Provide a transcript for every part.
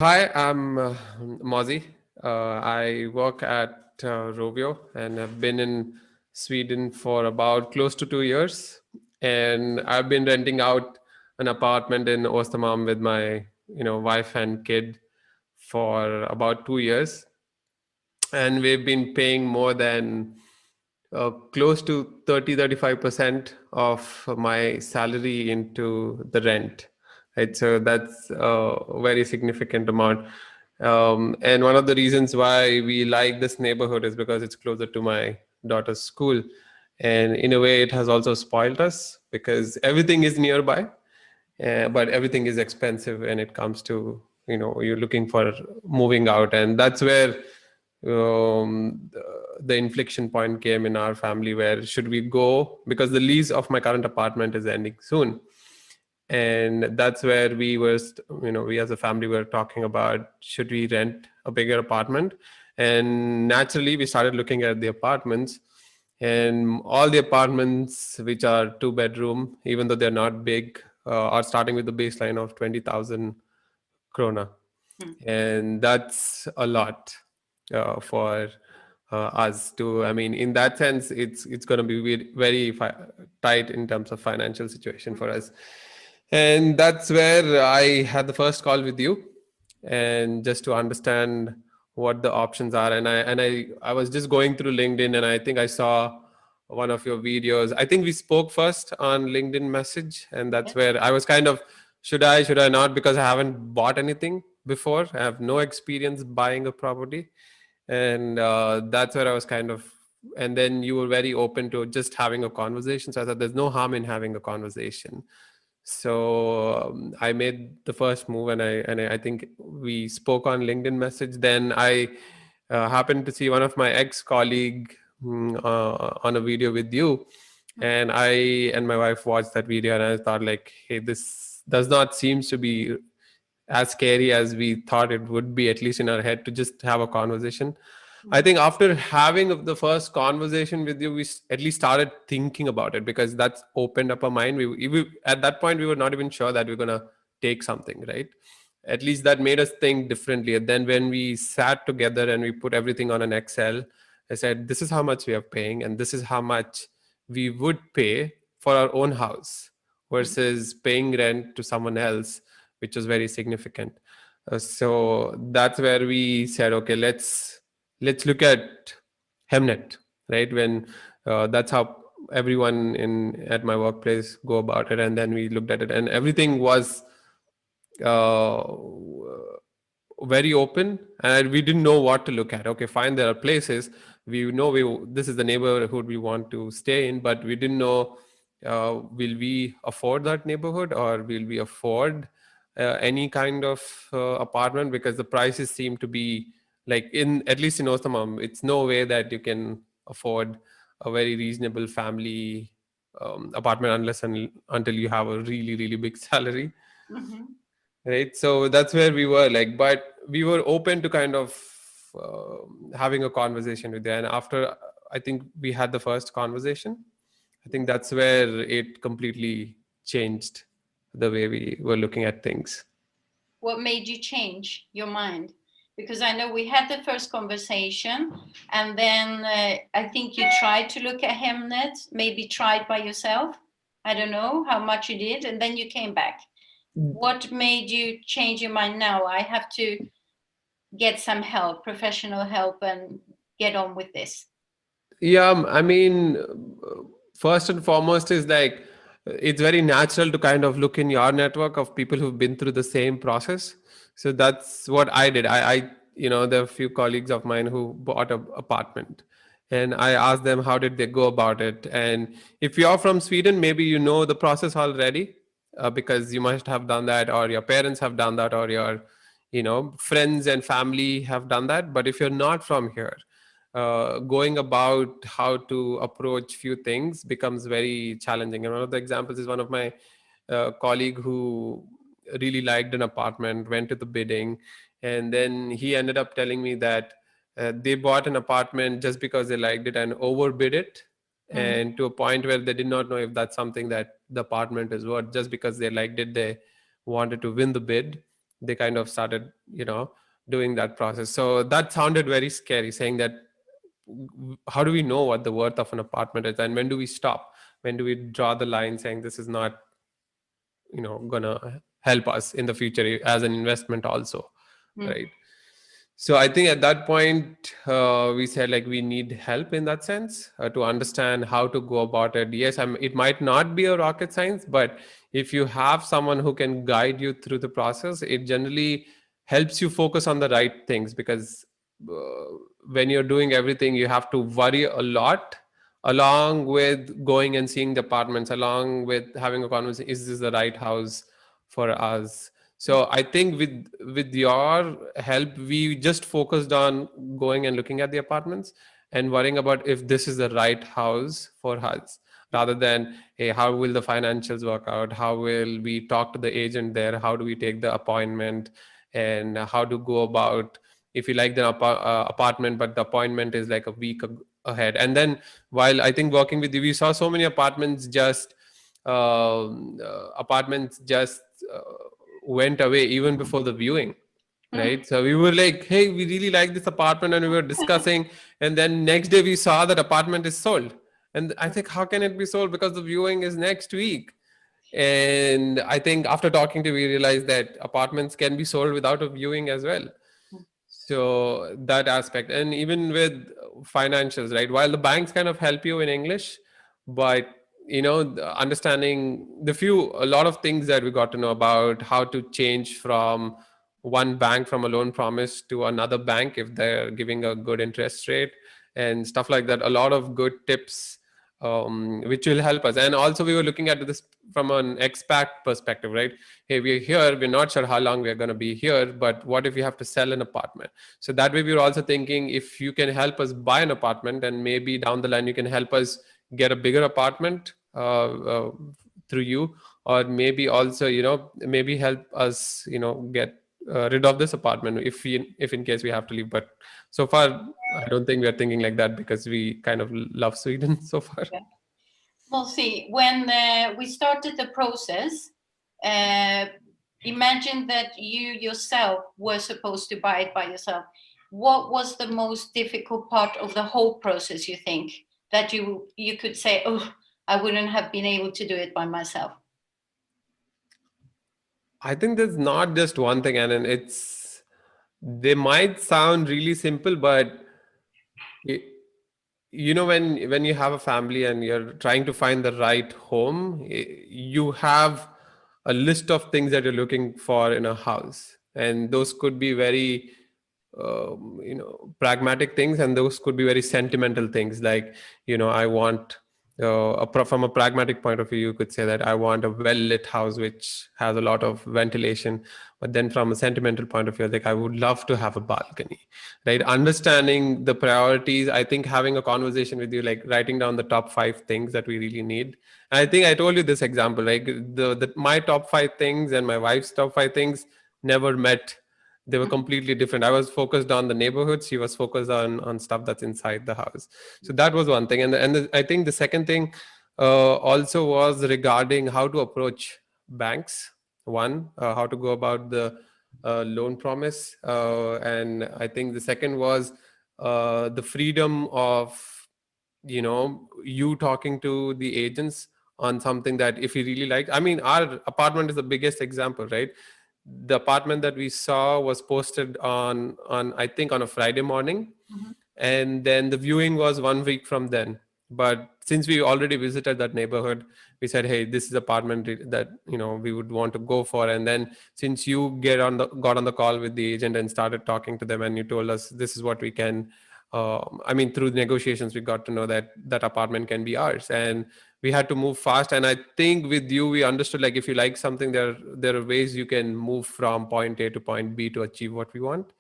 Hi, I'm Mozzie. I work at Rovio and I've been in Sweden for about close to 2 years. And I've been renting out an apartment in Ostermalm with my, wife and kid for about 2 years. And we've been paying more than close to 35% of my salary into the rent, right? So that's a very significant amount. And one of the reasons why we like this neighborhood is because it's closer to my daughter's school. And in a way, it has also spoiled us because everything is nearby, but everything is expensive when it comes to, you're looking for moving out. And that's where the inflection point came in our family, where should we go, because the lease of my current apartment is ending soon. And that's where we as a family were talking about, should we rent a bigger apartment? And naturally we started looking at the apartments, and all the apartments which are 2 bedroom, even though they're not big, are starting with the baseline of 20,000 krona. Hmm. And that's a lot for us to, I mean, in that sense, it's going to be tight in terms of financial situation for us. And that's where I had the first call with you, and just to understand what the options are. And I was just going through LinkedIn, and I think I saw one of your videos. I think we spoke first on LinkedIn message, and that's Yes. where I was kind of, should I not, because I haven't bought anything before. I have no experience buying a property. And that's where I was kind of, and then you were very open to just having a conversation, so I thought there's no harm in having a conversation. So I made the first move, and I think we spoke on LinkedIn message. Then I happened to see one of my ex colleague on a video with you, Hmm. and I and my wife watched that video, and I thought like, hey, this does not seems to be as scary as we thought it would be, at least in our head, to just have a conversation. I Hmm. think after having the first conversation with you, at least started thinking about it, because that's opened up our mind. At that point, we were not even sure that we're going to take something, right? At least that made us think differently. And then when we sat together and we put everything on an Excel, I said, this is how much we are paying, and this is how much we would pay for our own house Hmm. versus paying rent to someone else, which was very significant. So that's where we said, okay, let's look at Hemnet, right? When that's how everyone in at my workplace go about it. And then we looked at it, and everything was uh, very open, and we didn't know what to look at. Okay, fine, there are places we know this is the neighborhood we want to stay in, but we didn't know, will we afford that neighborhood, or will we afford any kind of apartment, because the prices seem to be like, in at least in Ostamam, it's no way that you can afford a very reasonable family apartment until you have a really really big salary, Hmm. right? So that's where we were like, but we were open to kind of having a conversation with you. And after, I think we had the first conversation, I think that's where it completely changed the way we were looking at things. What made you change your mind? Because I know we had the first conversation, and then I think you tried to look at Hemnet, maybe tried by yourself. I don't know how much you did, and then you came back. What made you change your mind now? I have to get some help, professional help, and get on with this. Yeah, I mean, first and foremost is like, it's very natural to kind of look in your network of people who've been through the same process. So that's what I did. There are a few colleagues of mine who bought an apartment, and I asked them how did they go about it. And if you're from Sweden, maybe you know the process already, because you must have done that, or your parents have done that, or your, friends and family have done that. But if you're not from here, going about how to approach few things becomes very challenging. And one of the examples is one of my colleague who really liked an apartment, went to the bidding, and then he ended up telling me that they bought an apartment just because they liked it and overbid it, Mm-hmm. and to a point where they did not know if that's something that the apartment is worth. Just because they liked it, they wanted to win the bid, they kind of started, doing that process. So that sounded very scary, saying that how do we know what the worth of an apartment is, and when do we stop? When do we draw the line, saying this is not, gonna help us in the future as an investment also, Mm. right? So I think at that point, we said like we need help in that sense, to understand how to go about it. Yes, it might not be a rocket science, but if you have someone who can guide you through the process, it generally helps you focus on the right things. Because uh, when you're doing everything, you have to worry a lot, along with going and seeing the apartments, along with having a conversation, is this the right house for us? So I think with your help, we just focused on going and looking at the apartments and worrying about if this is the right house for us, rather than, hey, how will the financials work out? How will we talk to the agent there? How do we take the appointment? And how to go about, if you like the apartment, but the appointment is like a week ahead. And then, while I think working with you, we saw so many apartments just uh, went away even before the viewing, Mm. right? So we were like, hey, we really like this apartment, and we were discussing, and then next day we saw that apartment is sold. And I think, how can it be sold? Because the viewing is next week. And I think after talking to, we realized that apartments can be sold without a viewing as well. So that aspect, and even with financials, right? While the banks kind of help you in English, but understanding a lot of things that we got to know about how to change from one bank, from a loan promise, to another bank if they're giving a good interest rate and stuff like that. A lot of good tips, which will help us. And also, we were looking at this from an expat perspective, right? Hey, we're here, we're not sure how long we're going to be here, but what if we have to sell an apartment? So that way, we were also thinking, if you can help us buy an apartment, and maybe down the line you can help us get a bigger apartment through you, or maybe also, maybe help us, get rid of this apartment if in case we have to leave. But so far, I don't think we're thinking like that, because we kind of love Sweden so far. Yeah. Well, see, when we started the process, uh, imagine that you yourself were supposed to buy it by yourself. What was the most difficult part of the whole process, you think, that you could say, oh, I wouldn't have been able to do it by myself? I think there's not just one thing, and it's they might sound really simple, but it, when you have a family and you're trying to find the right home, you have a list of things that you're looking for in a house, and those could be very pragmatic things, and those could be very sentimental things, like, I want from a pragmatic point of view, you could say that I want a well lit house which has a lot of ventilation. But then from a sentimental point of view, like, I would love to have a balcony, right? Understanding the priorities, I think having a conversation with you, like writing down the top 5 things that we really need. And I think I told you this example, like my top 5 things and my wife's top 5 things never met. They were completely different. I was focused on the neighborhood, she was focused on stuff that's inside the house. So that was one thing. I think the second thing also was regarding how to approach banks. One, how to go about the loan promise, and I think the second was the freedom of you talking to the agents on something that if you really like. I mean, our apartment is the biggest example, right? The apartment that we saw was posted on I think on a Friday morning, Mhm. and then the viewing was 1 week from then. But since we already visited that neighborhood, we said, hey, this is apartment that we would want to go for. And then, since you got on the call with the agent and started talking to them, and you told us this is what we can, I mean, through the negotiations, we got to know that that apartment can be ours, and we had to move fast. And I think with you, we understood, like, if you like something, there are ways you can move from point A to point B to achieve what we want.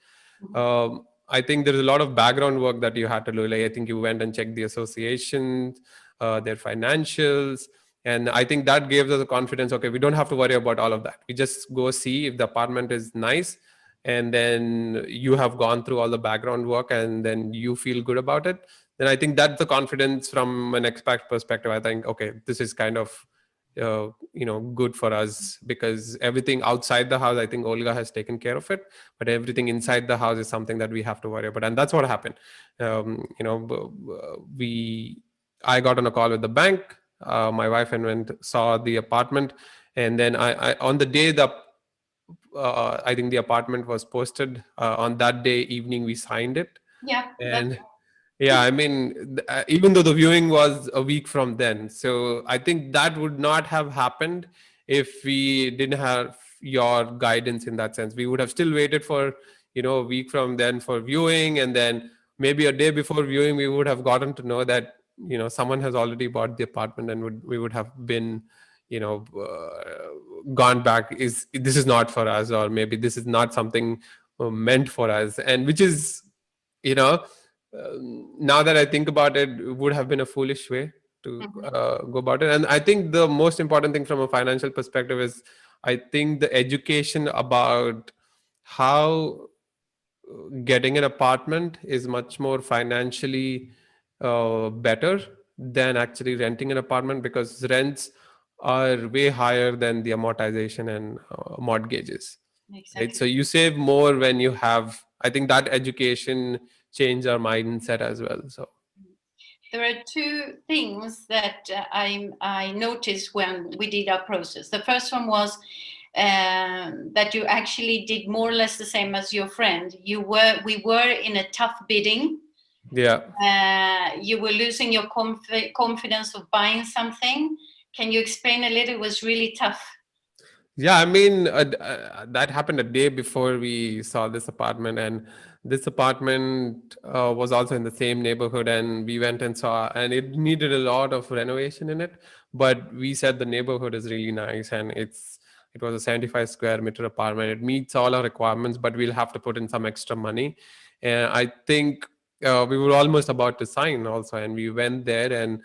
Mhm. I think there's a lot of background work that you had to do. Like, I think you went and checked the associations, their financials, and I think that gave us the confidence. Okay, we don't have to worry about all of that. We just go see if the apartment is nice, and then you have gone through all the background work, and then you feel good about it. Then I think that's the confidence from an expat perspective. I think, okay, this is kind of good for us, because everything outside the house, I think Olga has taken care of it, but everything inside the house is something that we have to worry about. And that's what happened. We I got on a call with the bank. My wife and went saw the apartment, and then I on the day the I think the apartment was posted, on that day evening we signed it. Yeah, that's And yeah, I mean, even though the viewing was a week from then, so I think that would not have happened if we didn't have your guidance in that sense. We would have still waited for, a week from then for viewing, and then maybe a day before viewing, we would have gotten to know that, someone has already bought the apartment, and we would have been, gone back. Is this is not for us, or maybe this is not something meant for us, and which is, you know now that I think about it, it would have been a foolish way to mhm, go about it. And I think the most important thing from a financial perspective is, I think the education about how getting an apartment is much more financially better than actually renting an apartment, because rents are way higher than the amortization and mortgages, right? exactly. So you save more when you have, I think that education changed our mindset as well. So There are two things that I noticed when we did our process. The first one was that you actually did more or less the same as your friend. We were in a tough bidding. yeah. You were losing your confidence of buying something. Can you explain a little? It was really tough. Yeah, I mean, that happened a day before we saw this apartment, and this apartment was also in the same neighborhood, and we went and saw, and it needed a lot of renovation in it. But we said the neighborhood is really nice, and it was a 75 square meter apartment. It meets all our requirements, but we'll have to put in some extra money. And I think we were almost about to sign also, and we went there, and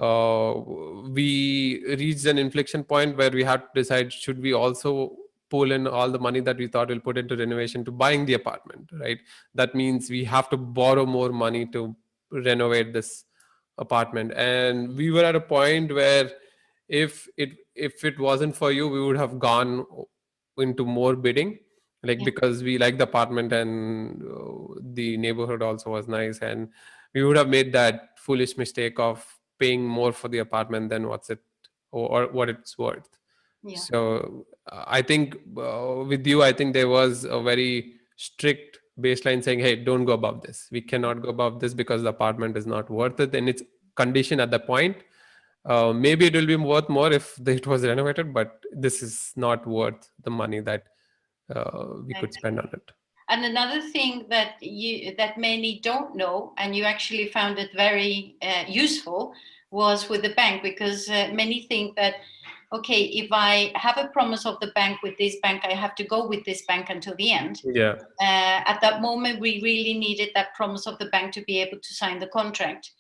uh, we reached an inflection point where we had to decide, should we also pull in all the money that we thought we'll put into renovation to buying the apartment, right? That means we have to borrow more money to renovate this apartment. And we were at a point where if it wasn't for you, we would have gone into more bidding, like, Yeah, because we like the apartment, and the neighborhood also was nice, and we would have made that foolish mistake of paying more for the apartment than or what it's worth. yeah, So I think with you, I think there was a very strict baseline saying, hey, don't go above this. We cannot go above this because the apartment is not worth it in its condition at the point. Maybe it will be worth more if it was renovated, but this is not worth the money that we could spend on exactly. it. And another thing that many don't know, and you actually found it very useful, was with the bank, because many think that, okay, if I have a promise of the bank with this bank, I have to go with this bank until the end. Yeah. At that moment, we really needed that promise of the bank to be able to sign the contract.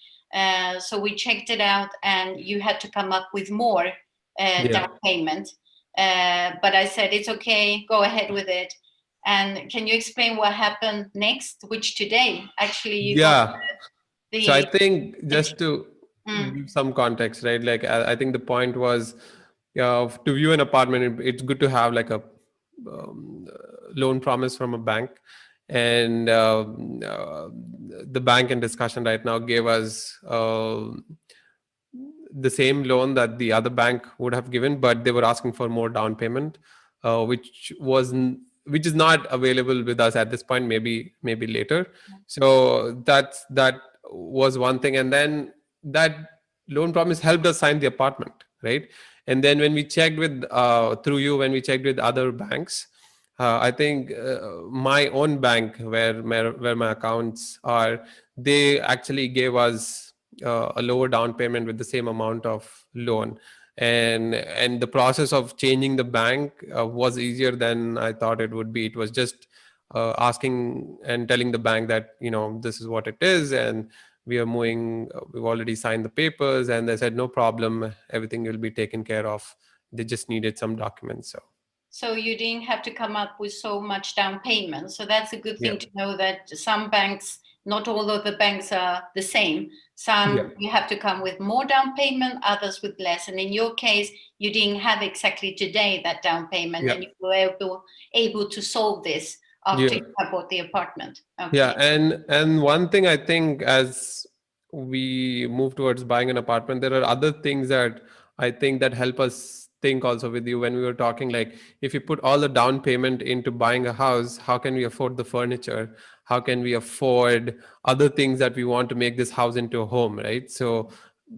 So we checked it out, and you had to come up with more Yeah. down payment. But I said, it's okay, go ahead with it. And can you explain what happened next? Which today, actually, you got Yeah. So I the, think, the just to mm, give some context, right? Like, I think the point was, to view an apartment, it's good to have like a loan promise from a bank. And the bank in discussion right now gave us the same loan that the other bank would have given, but they were asking for more down payment, which is not available with us at this point. Maybe later. So that was one thing, and then that loan promise helped us sign the apartment, right? And then when we checked with through you, when we checked with other banks, I think my own bank, where my accounts are, they actually gave us a lower down payment with the same amount of loan. And the process of changing the bank was easier than I thought it would be. It was just asking and telling the bank that, this is what it is, and we are moving, we've already signed the papers, and they said no problem, everything will be taken care of. They just needed some documents. So so you didn't have to come up with so much down payment. So that's a good yeah. thing to know, that some banks Not all of the banks are the same. Yeah. Some you have to come with more down payment, others with less. And in your case, you didn't have exactly today that down payment, Yeah. and you were able to solve this after Yeah. you have bought the apartment. Yeah, Okay. and one thing I think as we move towards buying an apartment, there are other things that I think that help us think also with you when we were talking, like if you put all the down payment into buying a house, how can we afford the furniture? How can we afford other things that we want to make this house into a home, right? So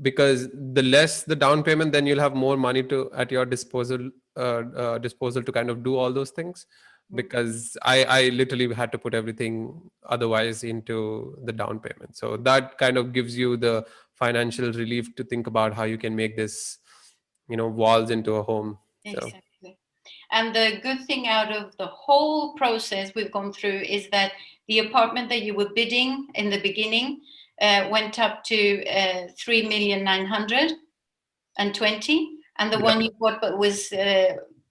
because the less the down payment, then you'll have more money to at your disposal to kind of do all those things, Mm. because I literally had to put everything otherwise into the down payment. So that kind of gives you the financial relief to think about how you can make this, walls into a home. So Exactly. And the good thing out of the whole process we've gone through is that the apartment that you were bidding in the beginning went up to 3,920,000, and the yeah, one you bought but was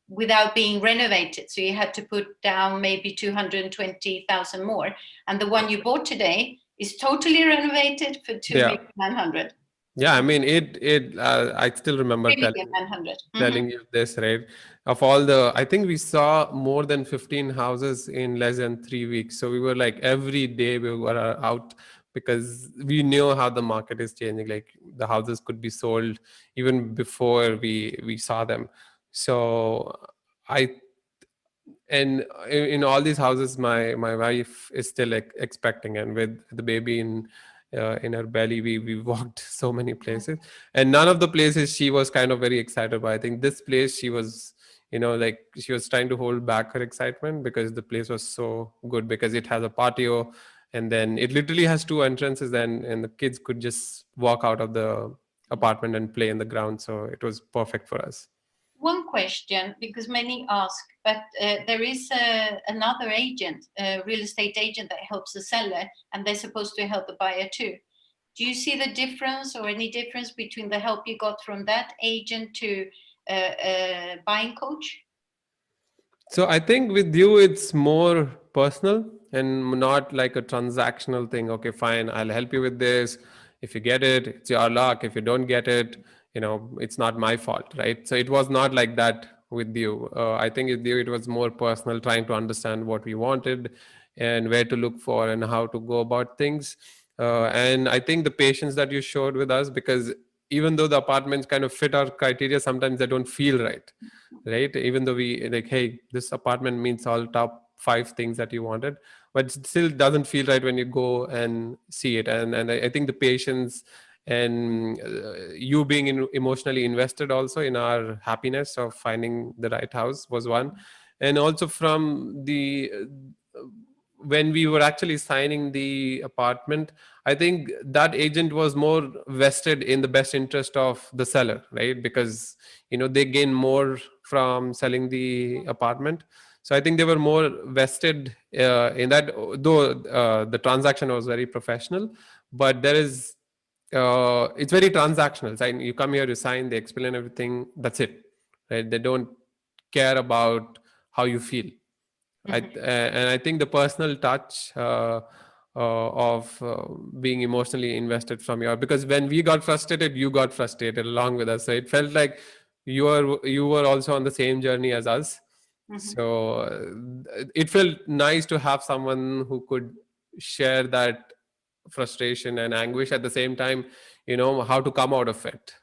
without being renovated, so you had to put down maybe 220,000 more. And the one you bought today is totally renovated for two yeah, million nine hundred. yeah. I mean, it. I still remember 3,900,000. telling you this, right? Of all the, I think we saw more than 15 houses in less than 3 weeks. So we were like every day we were out, because we knew how the market is changing. Like the houses could be sold even before we saw them. So I and in all these houses, my wife is still expecting, and with the baby in her belly, we walked so many places, and none of the places she was kind of very excited about. I think this place she was, like she was trying to hold back her excitement because the place was so good, because it has a patio, and then it literally has two entrances, and the kids could just walk out of the apartment and play in the ground, so it was perfect for us. One question, because many ask, but there is another agent, a real estate agent that helps the seller, and they're supposed to help the buyer too. Do you see the difference or any difference between the help you got from that agent to a buying coach? So I think with you, it's more personal and not like a transactional thing. Okay, fine, I'll help you with this. If you get it, it's your luck. If you don't get it, it's not my fault, right? So it was not like that with you. I think with you, it was more personal, trying to understand what we wanted and where to look for and how to go about things. And I think the patience that you showed with us, because even though the apartments kind of fit our criteria, sometimes they don't feel right, even though we like, hey, this apartment meets all top five things that you wanted, but it still doesn't feel right when you go and see it. And I think the patience and you being emotionally invested also in our happiness of finding the right house was one. And also from the when we were actually signing the apartment, I think that agent was more vested in the best interest of the seller, right? Because they gain more from selling the apartment. So I think they were more vested in that, though the transaction was very professional, but there is it's very transactional. You come here, you sign, they explain everything, that's it, right? They don't care about how you feel. Mhm. And I think the personal touch of being emotionally invested from your, because when we got frustrated, you got frustrated along with us. So it felt like you were also on the same journey as us. Mhm. So it felt nice to have someone who could share that frustration and anguish at the same time. How to come out of it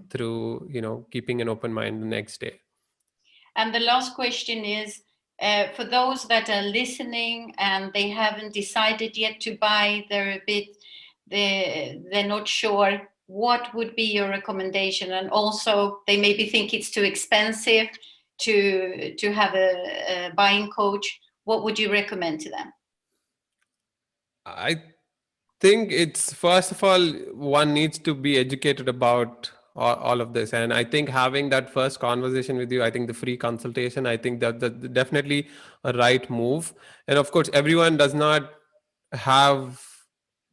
through keeping an open mind the next day. And the last question is for those that are listening and they haven't decided yet to buy, they're a bit, they're not sure. What would be your recommendation? And also, they maybe think it's too expensive to have a buying coach. What would you recommend to them? I think it's, first of all, one needs to be educated about all of this, and I think having that first conversation with you, I think the free consultation, I think that's definitely a right move. And of course, everyone does not have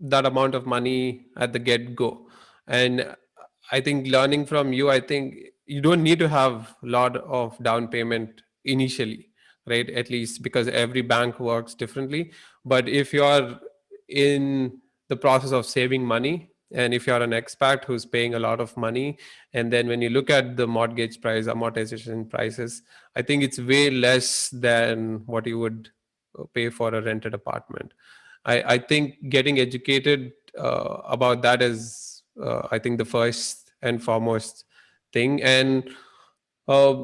that amount of money at the get go. And I think learning from you, I think you don't need to have a lot of down payment initially, right? At least because every bank works differently. But if you're in the process of saving money. And if you're an expat who's paying a lot of money, and then when you look at the mortgage price, amortization prices, I think it's way less than what you would pay for a rented apartment. I think getting educated about that is, I think, the first and foremost thing. And uh,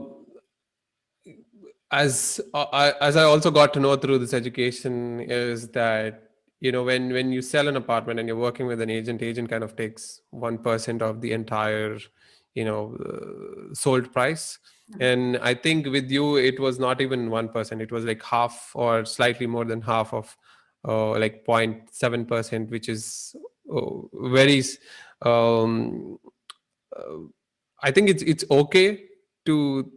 as I also got to know through this education is that, when you sell an apartment and you're working with an agent kind of takes 1% of the entire sold price. And I think with you it was not even 1%, it was like half or slightly more than half of like 0.7%, which is very um, uh, I think it's okay to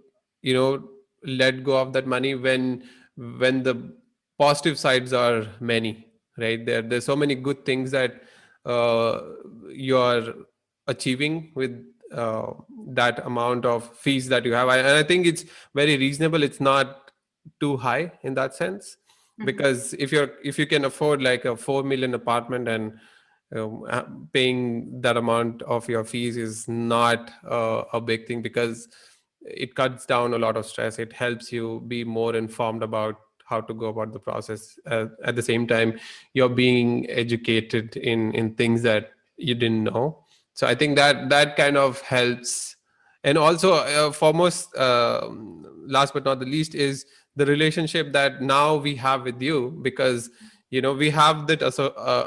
let go of that money when the positive sides are many, right? There's so many good things that uh, you're achieving with that amount of fees that you have. And I think it's very reasonable. It's not too high in that sense, Mhm. because if you can afford like a 4 million apartment, and paying that amount of your fees is not a big thing, because it cuts down a lot of stress. It helps you be more informed about how to go about the process. At the same time, you're being educated in things that you didn't know. So I think that kind of helps. And also, foremost, last but not the least, is the relationship that now we have with you, because we have that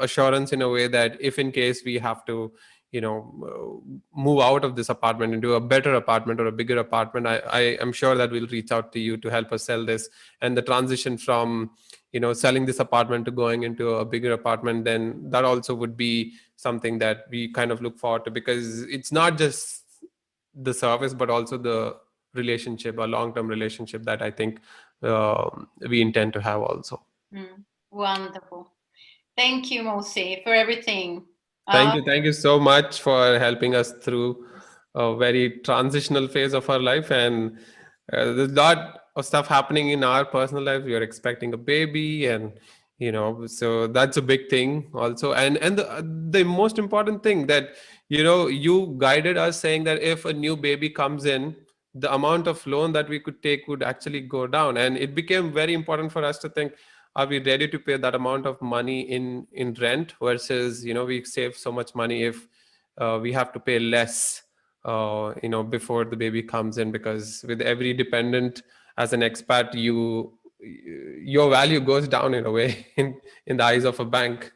assurance in a way that if in case we have to move out of this apartment into a better apartment or a bigger apartment, I am sure that we'll reach out to you to help us sell this. And the transition from selling this apartment to going into a bigger apartment, then that also would be something that we kind of look forward to, because it's not just the service but also the relationship, a long term relationship that I think we intend to have also. Mm. Wonderful. Thank you, Mosi, for everything. Thank Uh, you. Thank you so much for helping us through a very transitional phase of our life. And there's a lot of stuff happening in our personal life. We are expecting a baby, and so that's a big thing also. And the most important thing that you guided us, saying that if a new baby comes in, the amount of loan that we could take would actually go down. And it became very important for us to think, are we ready to pay that amount of money in rent, versus we save so much money if we have to pay less before the baby comes in, because with every dependent as an expat, your value goes down in a way in the eyes of a bank.